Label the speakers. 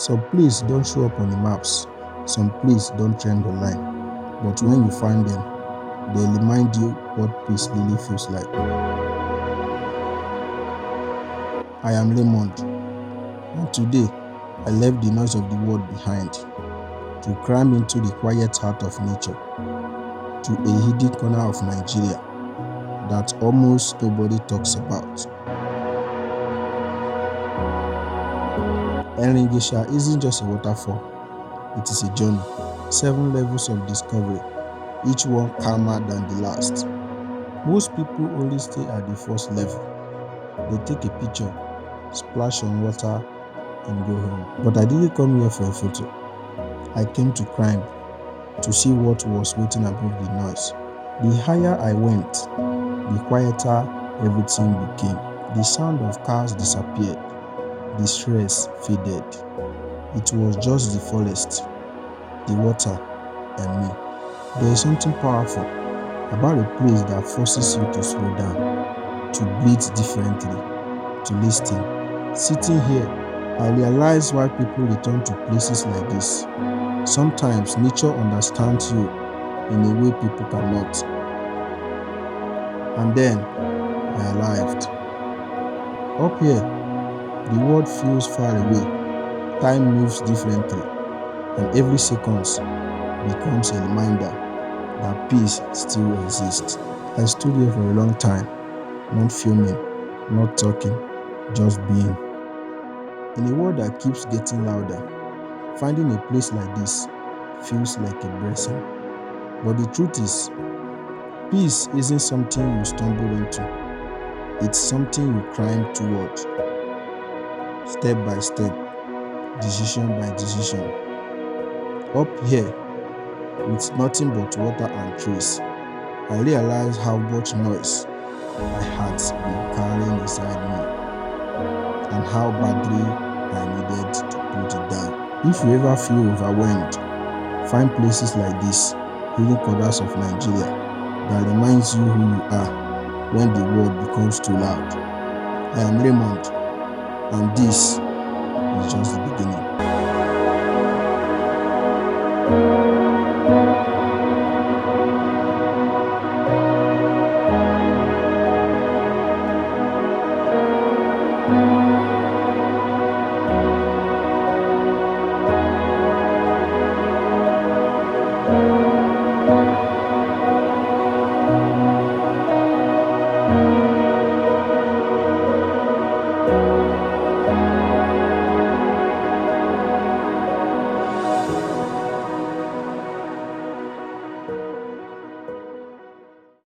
Speaker 1: Some places don't show up on the maps, some places don't trend online, but when you find them, they remind you what peace really feels like. I am Raymond, and today I left the noise of the world behind to climb into the quiet heart of nature, to a hidden corner of Nigeria that almost nobody talks about. Erin Ijesha isn't just a waterfall, it is a journey. 7 levels of discovery, each one calmer than the last. Most people only stay at the first level. They take a picture, splash on water, and go home. But I didn't come here for a photo. I came to climb, to see what was waiting above the noise. The higher I went, the quieter everything became. The sound of cars disappeared. The stress faded. It was just the forest, the water, and me. There is something powerful about a place that forces you to slow down, to breathe differently, to listen. Sitting here, I realize why people return to places like this. Sometimes nature understands you in a way people cannot. And then I arrived. Up here, the world feels far away, time moves differently, and every second becomes a reminder that peace still exists. I stood here for a long time, not filming, not talking, just being. In a world that keeps getting louder, finding a place like this feels like a blessing. But the truth is, peace isn't something you stumble into. It's something you climb toward, step by step, decision by decision. Up here, with nothing but water and trees, I realized how much noise my heart's been carrying inside me, and how badly I needed to put it down. If you ever feel overwhelmed, find places like this, hidden corners of Nigeria, that reminds you who you are when the world becomes too loud. I am Raymond, and this is just the beginning.